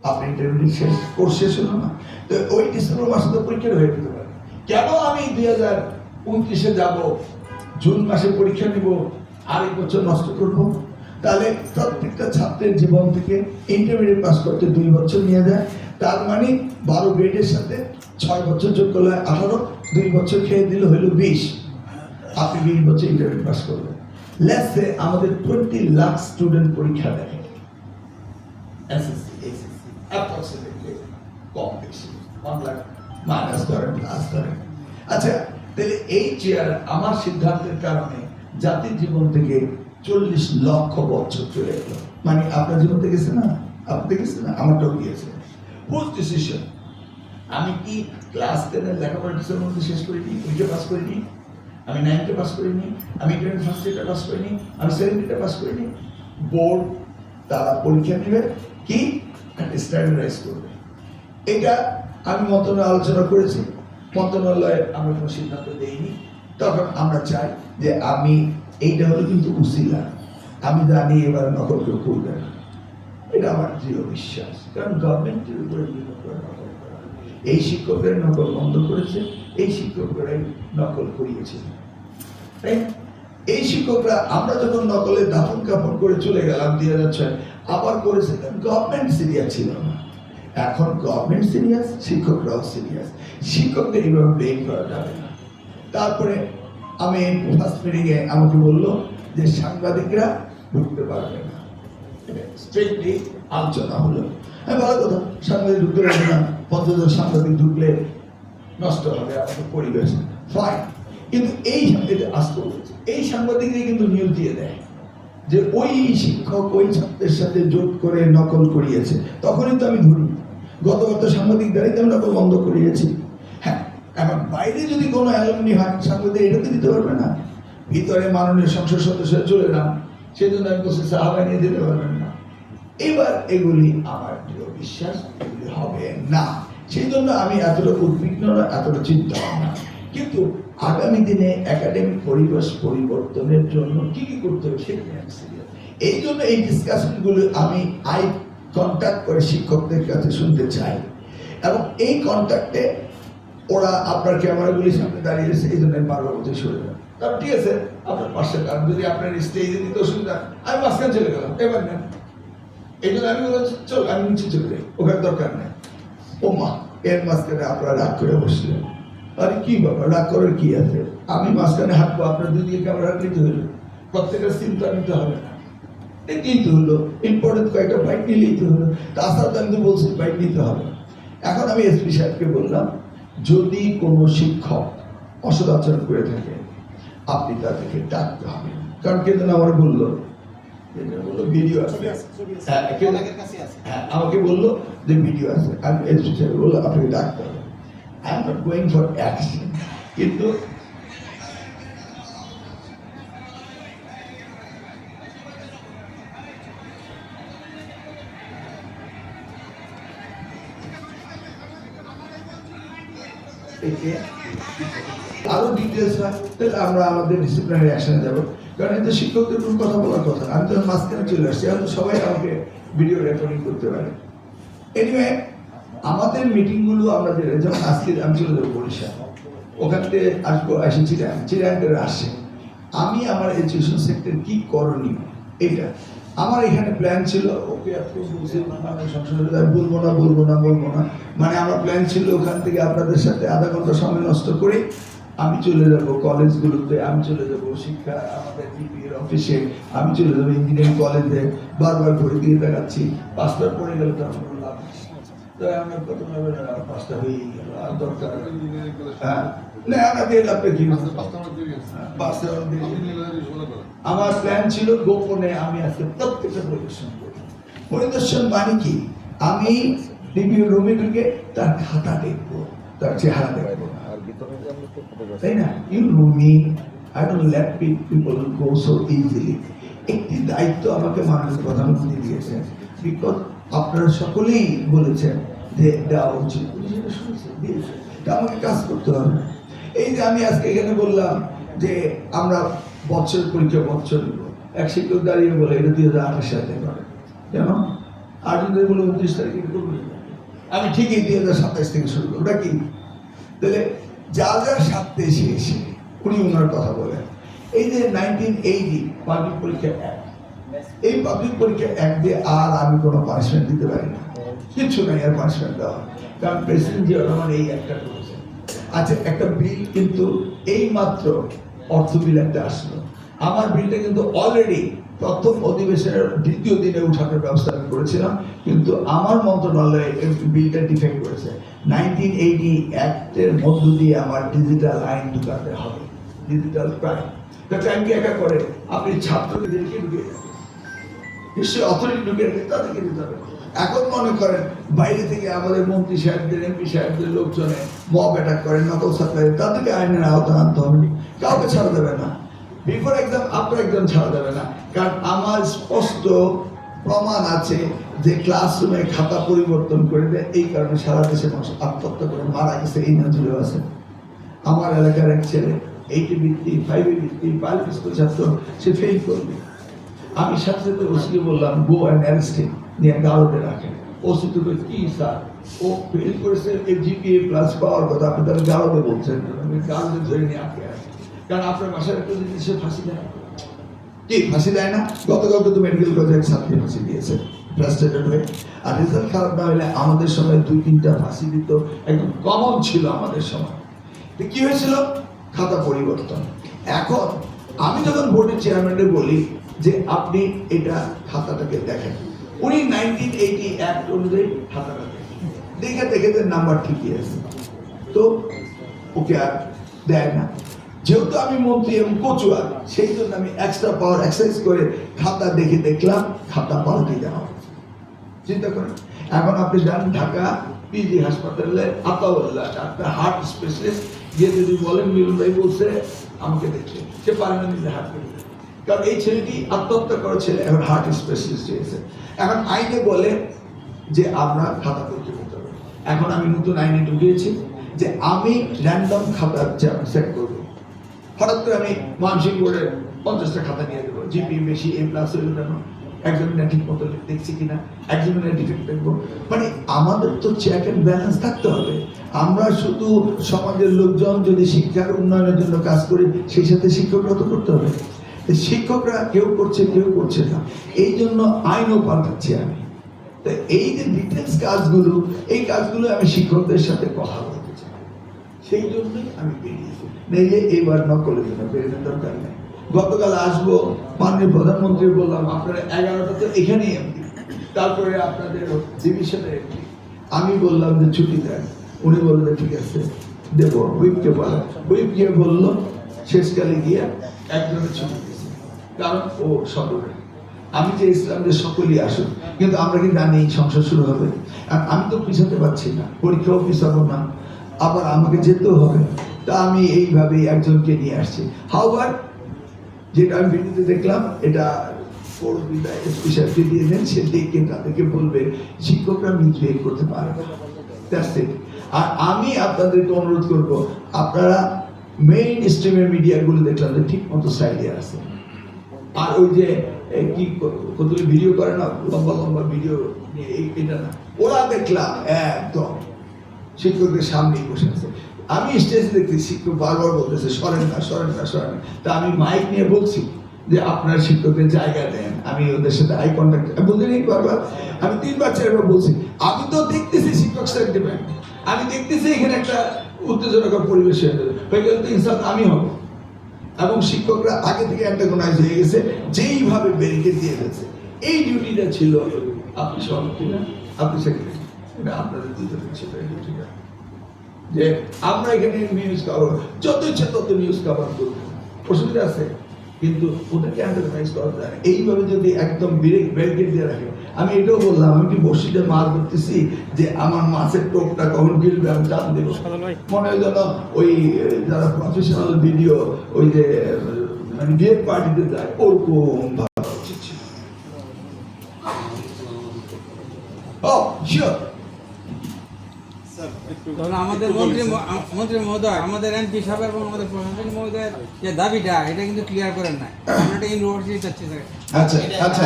আপনি ইন্টারমিডিয়েট শেষ কোর্স শেষ হলো না, তো ওই ডিসেম্বর মাসে তো পরীক্ষা হয়ে যেতে পারে। কেন আমি 2029-এ যাব, জুন মাসে পরীক্ষা নিব, আরেক বছর নষ্ট করব? তাহলে প্রত্যেকটা ছাত্রের জীবন থেকে ইন্টারমিডিয়েট পাস করতে 2 বছর নিয়ে যায়। তার মানে 12 গ্রেডের সাথে 6 বছর যোগ করলে 18, 2 বছর খেয়ে দিলে হইল 20। আপনি 20 বছর ইন্টারমিডিয়েট পাস করবেন। লেটস সে আমাদের 20 লাখ স্টুডেন্ট পরীক্ষা দেয়, এসএসসি এসএসসি অ্যাপ্রক্সিমেটলি, কম বেশি 1 লাখ মাইনাস করেন প্লাস করেন। আচ্ছা, তাহলে এই চেয়ার আমার সিদ্ধান্তের কারণে জাতির জীবন থেকে 40 লক্ষ বছর চলে গেল। মানে আপনার জীবন থেকে গেছে না, আপনি গেছে না, আমারটাও গিয়েছে। Whose decision? আমি কি ক্লাস 10-এর লেখাপড়া ডিসেম্বর মধ্যে শেষ করিনি, পরীক্ষা পাস করিনি, আমি 9টা পাস করিনি, আমি ইন্টারমিডিয়েট ফার্স্ট ইয়ারটা পাস করিনি, আমি 7টা পাস করিনি। বোর্ড তারা পরীক্ষা নেবে কি স্ট্যান্ডার্ডাইজ করবে। এটা আমি মন্ত্রণালয়ে আলোচনা করেছি, মন্ত্রণালয়ে আমরা কোনো সিদ্ধান্ত দেইনি। তখন আমরা চাই যে আমি এইটা হলো কিন্তু উসিলা, আমি জানি এবার নকল কেউ করবে না, এটা আমার দৃঢ় বিশ্বাস। কারণ গভর্নমেন্টের উপরে নির্ভর করে নকল করা। এই শিক্ষকদের নকল বন্ধ করেছে, এই শিক্ষকরাই নকল করিয়েছে, তাই এই শিক্ষকরা আমরা যখন নকলের দাফন কাফন করে চলে গেলাম 2006, আবার করেছে, গভর্নমেন্ট সিরিয়াস ছিল না। এখন গভর্নমেন্ট সিরিয়াস, শিক্ষকরাও সিরিয়াস, শিক্ষকদের এইভাবে ব্লেম করা যাবে না। তারপরে আমি ফার্স্ট মিটিংয়ে আমাকে বললো যে সাংবাদিকরা ঢুকতে পারবে না, স্ট্রিক্টলি আলোচনা হলো। আমি ভালো কথা, সাংবাদিক ঢুকতে পারবে না, 50 জন সাংবাদিক ঢুকলে নষ্ট হবে আমাদের পরিবেশ, ফাইন। কিন্তু এই আসতে বলেছে, এই সাংবাদিকরা কিন্তু নিউজ দিয়ে দেয় যে ওই শিক্ষক ওই ছাত্রের সাথে জোট করে নকল করিয়েছে। তখনই তো আমি ধরি, গতবার তো সাংবাদিক দ্বারাই তো নকল বন্ধ করিয়েছি। হ্যাঁ, এখন বাইরে যদি কোনো অ্যালুমনি হয়, সাংবাদিক এটা তো দিতে পারবে না। ভিতরে মাননীয় সংসদ সদস্য চলে যান, সেই জন্য আমি বলছি সাহাবা নিয়ে দিতে পারবেন না। এবার এগুলি আমার দৃঢ় বিশ্বাস এগুলি হবে না, সেই জন্য আমি এতটা উদ্বিগ্ন না, এতটা চিন্তা না। কিন্তু আগামী দিনে একাডেমিক পরিবেশ পরিবর্তনের জন্য কি কি করতে হবে সেটা নিয়ে আমি সিরিয়াস। এই জন্য এই ডিসকাশনগুলো আমি আই কন্ট্যাক্ট করে শিক্ষকদের কাছে শুনতে চাই, এবং এই কন্ট্যাক্টে ওরা আপনার ক্যামেরাগুলির সামনে দাঁড়িয়েছে, এই জন্য বারবার বলতে সরে যান। তারপর ঠিক আছে, আপনার পাশে, কারণ যদি আপনার স্টেজে দিতে অসুবিধা, আমি মাঝখানে চলে গেলাম, এবার নেন। এই জন্য আমি বলছি চল আমি নিচে চলে যাই, ওখানে দরকার নেই। ও মা, এর মাঝখানে আপনারা রাগ করে বসলেন। আরে কি ব্যাপার, রাগ করার কি আছে? আমি মাঝখানে হাঁটবো, আপনার দুদিকে ক্যামেরা নিতে হলো, প্রত্যেকের চিন্তা নিতে হবে না, দেখলেই তো হলো। ইম্পর্টেন্ট কয়েকটা বাইক নিলেই তো হলো। তাছাড়া তো আমি তো বলছি বাইক নিতে হবে। এখন আমি এসপি সাহেবকে বললাম, যদি কোনো শিক্ষক অসদাচরণ করে থাকে আপনি তাদেরকে ডাকতে হবে। কারণ কেন আমার বললো ভিডিও আছে, আমাকে বললো যে ভিডিও আছে। আমি এসপি সাহেব বললো আপনাকে ডাকতে হবে। I am not going for action, কিন্তু আরো ডিটেলস হয় তাহলে আমরা আমাদের ডিসিপ্লিনারি অ্যাকশনে যাবো। কারণ এতে শিক্ষকদের কোনো কথা বলার কথা না, আমি তো মাঝখানে চলে আসছি, এখন সবাই আমাকে ভিডিও রেকর্ডিং করতে পারে। এনিওয়ে, আমাদের মিটিংগুলো আমরা যেমন আজকে আমি চলে যাবো বরিশাল, ওখান থেকে আসবো, আসি চিরাঙ্গের আসে। আমি আমার এডুকেশন সেক্টর কি করণীয়, এটা আমার এখানে প্ল্যান ছিল। ওকে বলবো না, মানে আমার প্ল্যান ছিল ওখান থেকে আপনাদের সাথে আধা ঘন্টা সময় নষ্ট করে আমি চলে যাব কলেজগুলোতে, আমি চলে যাব শিক্ষা আমাদের ডিপিএর অফিসে, আমি চলে যাবো ইঞ্জিনিয়ারিং কলেজে। বারবার করে দিয়ে দেখাচ্ছি, 5টা পড়ে গেলে তো আমার লাভ নেই। তো আমরা কত 5টা হয়ে গেল, আর দরকার হ্যাঁ না, আমাদের আপনি কি আমার প্ল্যান ছিল গোপনে আমি আজকে প্রত্যেকটা পরিদর্শন করব। পরিদর্শন মানে কি, আমি ডিপিও রুমে ঢুকে তার খাতা দেখবো, তার চেহারা দেখবো, তাই না? You know me, I don't let people go so easily. একটি দায়িত্ব আমাকে মাননীয় প্রধানমন্ত্রী দিয়েছেন, বিকজ আপনারা সকলেই বলেছেন যে দেওয়া উচিত, আমাকে কাজ করতে হবে। এই যে আমি আজকে এখানে বললাম যে আমরা বছর পরীক্ষা বছর এক শিক্ষক দাঁড়িয়ে বলে এটা 2028 সালে করে, কেন আর যদি বলে 29 তারিখে করবো, আমি ঠিকই 2027 থেকে শুরু করবো। ওটা কি? তাহলে যা যা সাথে এসে উনি ওনার কথা বলেন। এই যে 1980 পাবলিক পরীক্ষা অ্যাক্ট, এই পাবলিক পরীক্ষা অ্যাক্ট দিয়ে আর আমি কোনো পানিশমেন্ট দিতে পারি না, কিচ্ছু নাই আর পানিশমেন্ট দেওয়া, কারণ প্রেসিডেন্ট জিয়া রহমান এই একটা করেছে। আচ্ছা, একটা বিল কিন্তু এই মাত্র অর্থ বিল একটা আসলো, আমার বিলটা কিন্তু অলরেডি প্রথম অধিবেশনের দ্বিতীয় দিনে উঠানোর ব্যবস্থা আমি করেছিলাম, কিন্তু আমার মন্ত্রণালয়ে বিলটা ডিফেক্ট করেছে। 1980 অ্যাক্টের মধ্য দিয়ে আমার ডিজিটাল আইন ঢুকাতে হবে, ডিজিটাল ক্রাইম। ক্রাইম কি একা করে? আপনি ছাত্রদেরকে ঢুকিয়ে যাবেন, নিশ্চয়ই অথরিটি ঢুকিয়ে রাখে, তাদেরকে দিতে হবে। এখন মনে করেন বাইরে থেকে আমাদের মন্ত্রী সাহেবদের, এমপি সাহেবদের লোকজনে মব অ্যাটাক করেন, নকল সাপ্লাই, তাদেরকে আইনের আওতায় আনতে হবে, কাউকে ছাড়া দেবে না। বিফোর এক্সাম আফটার এক্সাম ছাড়া যাবে না, কারণ আমার স্পষ্ট প্রমাণ আছে যে ক্লাসরুমে খাতা পরিবর্তন করে দেয়, এই কারণে সারা দেশের মানুষ আত্মহত্যা করে মারা গেছে, এই নজরে আছে। আমার এলাকার এক ছেলে 80 বৃত্তি, 5 বৃত্তি, 5 স্কুল ছাত্র, সে ফেল করবে। আমি সাথে সাথে ওসিকে বললাম, গো অ্যান্ড অ্যারেস্ট হিম, নিয়ে গারদে রাখেন। ওসি তো কি স্যার, ও ফেল করেছে, জিপিএ প্লাস পাওয়ার কথা, আপনি তাহলে গারদে বলছেন, আমি গারদে ধরে নিয়ে আটকে আছি, কারণ আপনার বাসার একটা যদি সে ফাঁসি দেয়, কি ফাঁসি দেয় না? গতকালকে তো মেডিকেল কলেজের ছাত্রী ফাঁসি দিয়েছে ফ্রাস্ট্রেটেড হয়ে। আর রেজাল্ট খারাপ না হলে আমাদের সময় 2-3টা ফাঁসি দিত, একদম কমন ছিল আমাদের সময়। তো কি হয়েছিল? খাতা পরিবর্তন। এখন আমি যখন বোর্ডের চেয়ারম্যানকে বলি যে আপনি এটা খাতাটাকে দেখেন, উনি 1980 অ্যাক্ট অনুযায়ী খাতাটা দেখে যে নাম্বার ঠিকই আছে, তো ওকে আর দেয় না। যেহেতু আমি মন্ত্রী এবং কচুয়ার, সেই জন্য আমি এক্সট্রা পাওয়ার এক্সারসাইজ করে খাতা দেখে দেখলাম খাতা পাল্টে দেওয়া। চিন্তা করেন, এখন আপনি যান ঢাকা পিজি হাসপাতালে, আতাউল্লাহ ডাক্তার, হার্ট স্পেশালিস্ট, গিয়ে যদি বলেন মিলন ভাই বলছে আমাকে দেখে, সে পারে না নিজে হার্ট করে, কারণ এই ছেলেটি আত্মহত্যা করা ছেলে, এখন হার্ট স্পেশালিস্ট হয়েছে। এখন আইনে বলে যে আমরা খাতা পরীক্ষা করতে হবে। এখন আমি নতুন আইনে ঢুকিয়েছি যে আমি র্যান্ডম খাতা সেট করবো। হঠাৎ করে আমি মানসিক বোর্ডের 50টা খাতা নিয়ে দেবো, জিপি বেশি, এ প্লাস হইল কেন, একজনের ঠিক মতো দেখছি কিনা, একজনের ডিফেক্ট দেখবো। মানে আমাদের তো চেক অ্যান্ড ব্যালেন্স থাকতে হবে। আমরা শুধু সমাজের লোকজন যদি শিক্ষার উন্নয়নের জন্য কাজ করি, সেই সাথে শিক্ষকরা তো করতে হবে। শিক্ষকরা কেউ করছে কেউ করছে না, এই জন্য আইনও পাল্টাচ্ছি আমি। তো এই যে ডিটেলস কাজগুলো, এই কাজগুলো আমি শিক্ষকদের সাথে কথা বলতে চাই, সেই জন্যই আমি বেরিয়েছি। নইলে এইবার নকলের জন্য বেরোনোর দরকার নেই। গতকাল আসবো, মাননীয় প্রধানমন্ত্রী বললাম আপনারা 11টা তো এখানেই এমপি, তারপরে আপনাদের ডিভিশনের এমপি। আমি বললাম যে ছুটি দেন, উনি বললেন ঠিক আছে দেবো, হুইপকে বলেন। হুইপ গিয়ে বললো, শেষকালে গিয়ে একজনের ছুটি দিয়েছে, কারণ ও সকলে। আমি যে ইসলাম যে সকলেই আসুন, কিন্তু আমরা কি জানি সংসার শুরু হবে, আর আমি তো পিছাতে পারছি না, পরীক্ষাও পিছাবো না, আবার আমাকে যেতেও হবে। তা আমি এইভাবে একজনকে নিয়ে আসছি। হাওয়ার যেটা আমি ভিডিওতে দেখলাম, এটা স্পেশালিটি দিয়ে দেন, সে দেখে তাদেরকে বলবে শিক্ষকরা মিসবিহেভ করতে পারে না। আর আমি আপনাদেরকে অনুরোধ করবো, আপনারা মেইন স্ট্রিমের মিডিয়াগুলো দেখলাম যে ঠিক মতো সাইডে আছে, আর ওই যে কি কতগুলো ভিডিও করে না, লম্বা লম্বা ভিডিও নিয়ে, এটা না, ওরা দেখলাম একদম শিক্ষকদের সামনেই বসে আছে। আমি স্টেজে দেখছি শিক্ষক বারবার বলতেছে সরেন না সরেন না সরেন না। তা আমি মাইক নিয়ে বলছি যে আপনার শিক্ষকদের জায়গা দেন, আমি ওদের সাথে আই কন্ট্যাক্ট বলতে নেই বারবার, আমি 3-4বার বলছি। আমি তো দেখতেছি শিক্ষক সেন্টিমেন্ট, আমি দেখতেছি এখানে একটা উত্তেজনকর পরিবেশ হয়ে গেল, তো ইনসাফ আমি হব। এবং শিক্ষকরা আগে থেকে অ্যান্টাগোনাইজ হয়ে গেছে, যেইভাবে ব্যারিকেড দিয়ে গেছে। এই ডিউটিটা ছিল আপনি সভাপতি না, আপনি সেক্রেটারি, এটা আপনাদের দুজনের ছিল এই ডিউটিটা, যে আমরা এখানে নিউজ কভার যত ইচ্ছা তত নিউজ কভার করব, অসুবিধা আছে, কিন্তু ওদেরকে অ্যান্টাগোনাইজ করা যায়। এইভাবে যদি একদম ব্যারিকেড দিয়ে রাখে, আমি এটাও বললাম, আমি কি বসিতে মাছ ধরতেছি যে আমার মাছের টোপটা কখন গিলবে আমি জান দেব, মনে হয় যেন ওই যারা প্রফেশনাল ভিডিও ওই যে মানে বিয়ের পার্টিতে যায় ওরকম ভাবা উচিত ছিল। ও শিওর আমাদের মন্ত্রী মহোদয়, আমাদের এমপি সাহেব এবং আমাদের প্রশাসক মহোদয়ের যে দাবিটা, এটা কিন্তু ক্লিয়ার করেন না। আমরা একটা ইউনিভার্সিটি চাচ্ছি। আচ্ছা আচ্ছা